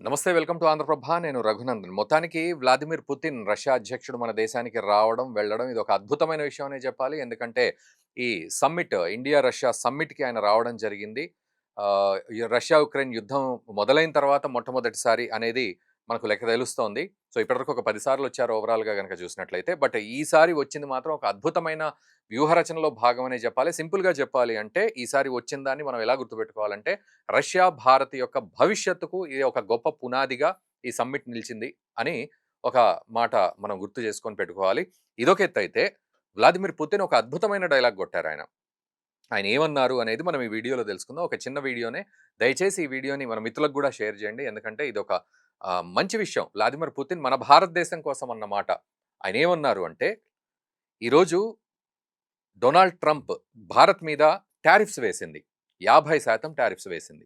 నమస్తే. Welcome to Andhra Prabha. నేను రఘునందన్. మొత్తానికి వ్లాదిమిర్ పుతిన్ రష్యా అధ్యక్షుడు మన దేశానికి రావడం, వెళ్ళడం ఇది ఒక అద్భుతమైన విషయం అనే చెప్పాలి. ఎందుకంటే ఈ సమ్మిట్ ఇండియా రష్యా సమ్మిట్‌కి ఆయన రావడం జరిగింది. ఈ రష్యా ఉక్రెయిన్ యుద్ధం మొదలైన తర్వాత మొట్టమొదటిసారి అనేది మనకు లెక్క తెలుస్తోంది. సో ఇప్పటివరకు ఒక 10 సార్లు వచ్చారు ఓవరాల్‌గా గనక చూసినట్లయితే. బట్ ఈసారి వచ్చింది మాత్రం ఒక అద్భుతమైన వ్యూహరచనలో భాగమనే చెప్పాలి. సింపుల్‌గా చెప్పాలి అంటే ఈసారి వచ్చిన దాన్ని మనం ఎలా గుర్తుపెట్టుకోవాలంటే రష్యా, భారత్ యొక్క భవిష్యత్తుకు ఇది ఒక గొప్ప పునాదిగా ఈ సమ్మిట్ నిలిచింది అని ఒక మాట మనం గుర్తు చేసుకొని పెట్టుకోవాలి. ఇదొక ఎత్తైతే వ్లాదిమిర్ పుతిన్ ఒక అద్భుతమైన డైలాగ్ కొట్టారాయన. ఆయన ఏమన్నారు అనేది మనం ఈ వీడియోలో తెలుసుకుందాం. ఒక చిన్న వీడియోనే. దయచేసి ఈ వీడియోని మన మిత్రులకు గూడా షేర్ చేయండి. ఎందుకంటే ఇదొక మంచి విషయం. వ్లాదిమిర్ పుతిన్ మన భారతదేశం కోసం అన్నమాట. ఆయనేమన్నారు అంటే, ఈరోజు డొనాల్డ్ ట్రంప్ భారత్ మీద టారిఫ్స్ వేసింది. 50% టారిఫ్స్ వేసింది.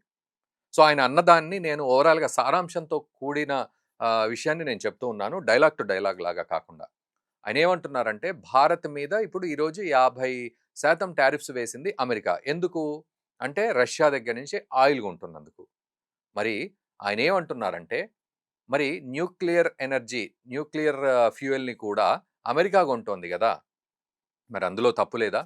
సో, ఆయన అన్నదాన్ని నేను ఓవరాల్‌గా సారాంశంతో కూడిన విషయాన్ని నేను చెప్తూ ఉన్నాను. డైలాగ్ టు డైలాగ్ లాగా కాకుండా. ఆయనేమంటున్నారంటే, భారత్ మీద ఇప్పుడు ఈరోజు 50% టారిఫ్స్ వేసింది అమెరికా. ఎందుకు? అంటే రష్యా దగ్గర నుంచి ఆయిల్ కొంటున్నందుకు. మరి ఆయనేమంటున్నారంటే, మరి న్యూక్లియర్ ఎనర్జీ, న్యూక్లియర్ ఫ్యూయల్‌ని కూడా అమెరికా కొంటోంది గదా! మరి అందులో తప్పు లేదా?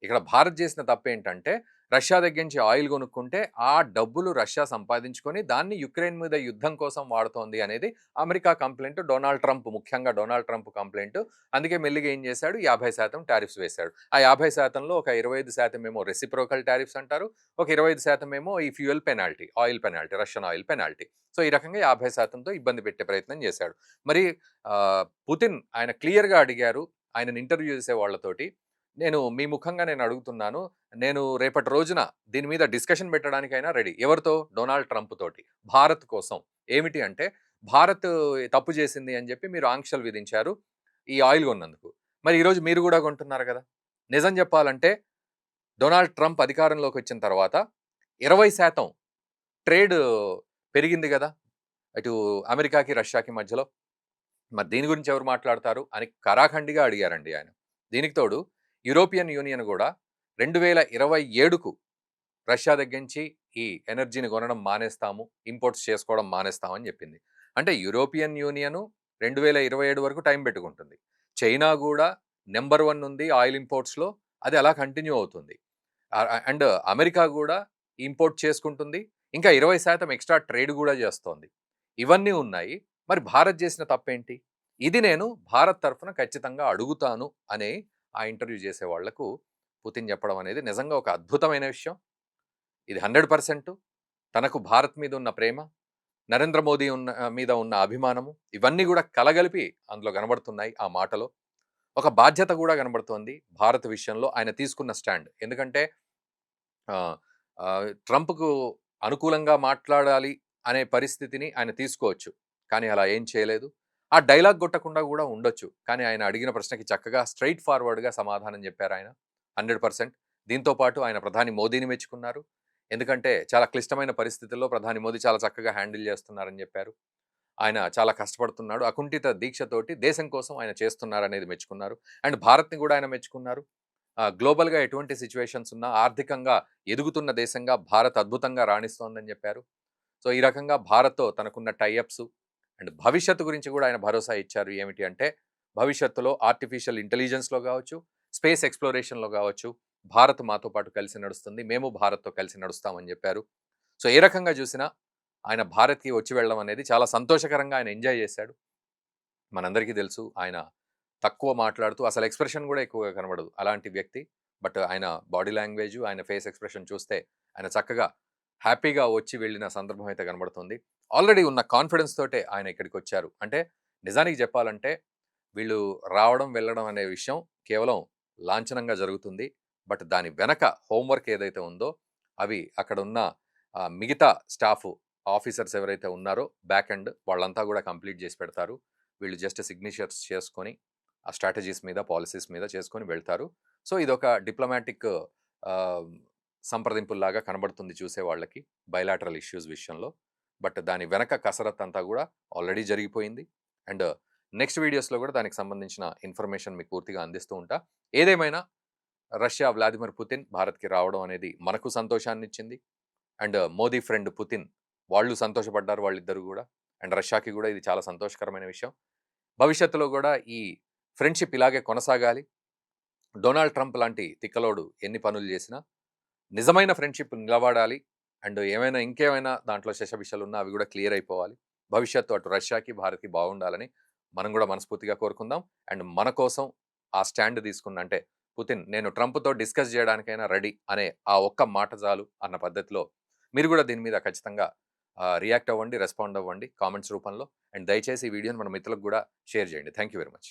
ఇక్కడ భారత్ చేసిన తప్పేంటంటే, రష్యా దగ్గర నుంచి ఆయిల్ కొనుక్కుంటే, ఆ డబ్బులు రష్యా సంపాదించుకొని, దాన్ని యుక్రెయిన్ మీద యుద్ధం కోసం వాడుతోంది అనేది అమెరికా కంప్లెయింట్. డొనాల్డ్ ట్రంప్ ముఖ్యంగా డొనాల్డ్ ట్రంప్ కంప్లెయింట్. అందుకే మెల్లిగా ఏం చేశాడు, 50% టారిఫ్స్ వేశాడు. ఆ 50%లో ఒక 25% ఏమో రెసిప్రోకల్ టారిఫ్స్ అంటారు. ఒక 25% ఏమో ఈ fuel penalty, oil penalty, Russian oil penalty. So, ఈ రకంగా 50%తో ఇబ్బంది పెట్టే ప్రయత్నం చేశాడు. మరి పుతిన్ ఆయన క్లియర్‌గా అడిగారు. ఆయనను ఇంటర్వ్యూ చేసే వాళ్ళతోటి. మీ ముఖంగా నేను అడుగుతున్నాను. నేను రేపటి రోజున దీని మీద డిస్కషన్ పెట్టడానికైనా రెడీ. ఎవరితో? డొనాల్డ్ ట్రంప్ తోటి. భారత్ కోసం. ఏమిటి అంటే, భారత్ తప్పు చేసింది అని చెప్పి మీరు ఆంక్షలు విధించారు. ఈ ఆయిల్ కొన్నందుకు. మరి ఈరోజు మీరు కూడా కొంటున్నారు కదా! నిజం చెప్పాలంటే డొనాల్డ్ ట్రంప్ అధికారంలోకి వచ్చిన తర్వాత 20% ట్రేడ్ పెరిగింది గదా! అటు అమెరికాకి, రష్యాకి మధ్యలో. మరి దీని గురించి ఎవరు మాట్లాడతారు అని కరాఖండిగా అడిగారండి ఆయన. దీనికి తోడు యూరోపియన్ యూనియన్ గూడా 2027కు రష్యా దగ్గర నుంచి ఈ ఎనర్జీని కొనడం మానేస్తాము, ఇంపోర్ట్స్ చేసుకోవడం మానేస్తాం అని చెప్పింది. అంటే యూరోపియన్ యూనియను 2027 వరకు టైం పెట్టుకుంటుంది. చైనా గూడా నంబర్ 1 ఉంది ఆయిల్ ఇంపోర్ట్స్‌లో. అది అలా కంటిన్యూ అవుతుంది. అండ్ అమెరికా గూడా ఇంపోర్ట్ చేసుకుంటుంది. ఇంకా 20% ఎక్స్‌ట్రా ట్రేడ్ గూడా చేస్తోంది. ఇవన్నీ ఉన్నాయి. మరి భారత్ చేసిన తప్పేంటి? ఇది నేను భారత్ తరఫున ఖచ్చితంగా అడుగుతాను అని ఆ ఇంటర్వ్యూ చేసే వాళ్లకు పుతిన్ చెప్పడం అనేది నిజంగా ఒక అద్భుతమైన విషయం. ఇది 100% తనకు భారత్ మీద ఉన్న ప్రేమ, నరేంద్ర మోదీ మీద ఉన్న అభిమానము ఇవన్నీ గూడా కలగలిపి అందులో కనబడుతున్నాయి ఆ మాటలో. ఒక బాధ్యత గూడా కనబడుతోంది భారత్ విషయంలో ఆయన తీసుకున్న స్టాండ్. ఎందుకంటే ఆహ్, ట్రంప్‌కు అనుకూలంగా మాట్లాడాలి అనే పరిస్థితిని ఆయన తీసుకోవచ్చు. కానీ అలా ఏం చేయలేదు. ఆ డైలాగ్ కొట్టకుండా గూడా ఉండొచ్చు. కానీ ఆయన అడిగిన ప్రశ్నకి చక్కగా స్ట్రెయిట్ ఫార్వర్డ్‌గా సమాధానం చెప్పారాయన. 100%. దీంతో పాటు ఆయన ప్రధాని మోదీని మెచ్చుకున్నారు. ఎందుకంటే చాలా క్లిష్టమైన పరిస్థితుల్లో ప్రధాని మోదీ చాలా చక్కగా హ్యాండిల్ చేస్తున్నారని చెప్పారు. ఆయన చాలా కష్టపడుతున్నాడు. అకుంఠిత దీక్షతోటి దేశం కోసం ఆయన చేస్తున్నారనేది మెచ్చుకున్నారు. అండ్ భారత్‌ని గూడా ఆయన మెచ్చుకున్నారు. గ్లోబల్‌గా ఎటువంటి సిట్యుయేషన్స్ ఉన్నా ఆర్థికంగా ఎదుగుతున్న దేశంగా భారత్ అద్భుతంగా రాణిస్తోందని చెప్పారు. సో, ఈ రకంగా భారత్‌తో తనకున్న టై అప్స్ అండ్ భవిష్యత్తు గురించి కూడా ఆయన భరోసా ఇచ్చారు. ఏమిటి అంటే, భవిష్యత్తులో ఆర్టిఫిషియల్ ఇంటెలిజెన్స్‌లో గావచ్చు, స్పేస్ ఎక్స్‌ప్లోరేషన్‌లో గావచ్చు, భారత్ మాతో పాటు కలిసి నడుస్తుంది. మేము భారత్‌తో కలిసి నడుస్తామని జెప్పారు. సో, ఏ రకంగా జూసినా ఆయన భారత్‌కి వచ్చి వెళ్ళడం అనేది చాలా సంతోషకరంగా ఆయన ఎంజాయ్ జేశాడు. మనందరికీ తెలుసు ఆయన తక్కువ మాట్లాడుతూ అసలు ఎక్స్‌ప్రెషన్ గూడా ఎక్కువగా కనబడదు. అలాంటి వ్యక్తి. బట్ ఆయన బాడీ లాంగ్వేజు, ఆయన ఫేస్ ఎక్స్‌ప్రెషన్ చూస్తే ఆయన చక్కగా హ్యాపీగా వచ్చి వెళ్ళిన సందర్భం అయితే కనబడుతుంది. ఆల్రెడీ ఉన్న కాన్ఫిడెన్స్ తోటే ఆయన ఇక్కడికొచ్చారు. అంటే నిజానికి చెప్పాలంటే వీళ్ళు రావడం, వెళ్ళడం అనే విషయం కేవలం లాంఛనంగా జరుగుతుంది. బట్ దాని వెనక హోంవర్క్ ఏదైతే ఉందో అవి అక్కడున్న మిగతా స్టాఫ్ ఆఫీసర్స్ ఎవరైతే ఉన్నారో బ్యాక్ ఎండ్ వాళ్ళంతా గూడా కంప్లీట్ జేసి పెడతారు. వీళ్ళు జస్ట్ సిగ్నేచర్స్ చేసుకొని ఆ స్ట్రాటజీస్ మీద, పాలిసీస్ మీద చేసుకొని వెళ్తారు. సో, ఇదొక డిప్లొమాటిక్ ఆహ్, సంప్రదింపుల్లాగా కనబడుతుంది చూసే వాళ్ళకి బైలాటరల్ ఇష్యూస్ విషయంలో. బట్ దాని వెనక కసరత్తంతా గూడా ఆల్రెడీ జరిగిపోయింది. అండ్ నెక్స్ట్ వీడియోస్‌లో గూడా దానికి సంబంధించిన ఇన్ఫర్మేషన్ మీకు పూర్తిగా అందిస్తూ ఉంటా. ఏదేమైనా రష్యా వ్లాదిమిర్ పుతిన్ భారత్‌కి రావడం అనేది మనకు సంతోషాన్నిచ్చింది. అండ్ మోదీ ఫ్రెండ్ పుతిన్ వాళ్ళు సంతోషపడ్డారు వాళ్ళిద్దరూ గూడా. అండ్ రష్యాకి గూడా ఇది చాలా సంతోషకరమైన విషయం. భవిష్యత్తులో గూడా ఈ ఫ్రెండ్‌షిప్ ఇలాగే కొనసాగాలి. డొనాల్డ్ ట్రంప్ లాంటి తిక్కలోడు ఎన్ని పనులు జేసినా, నిజమైన ఫ్రెండ్‌షిప్ నిలబడాలి. అండ్ ఏమైనా ఇంకేమైనా దాంట్లో శషబిషలున్నా అవి గూడా క్లియర్ అయిపోవాలి. భవిష్యత్తు అటు రష్యాకి, భారత్‌కి బాగుండాలని మనం గూడా మనస్ఫూర్తిగా కోరుకుందాం. అండ్ మన కోసం ఆ స్టాండ్ తీసుకున్న అంటే పుతిన్ నేను ట్రంప్‌తో డిస్కస్ జేయడానికైనా రెడీ అనే ఆ ఒక్క మాట చాలు అన్న పద్ధతిలో మీరు గూడా దీని మీద ఖచ్చితంగా రియాక్ట్ అవ్వండి, రెస్పాండ్ అవ్వండి కామెంట్స్ రూపంలో. అండ్ దయచేసి ఈ వీడియోని మన మిత్రులకు గూడా షేర్ జేయండి. Thank you very much.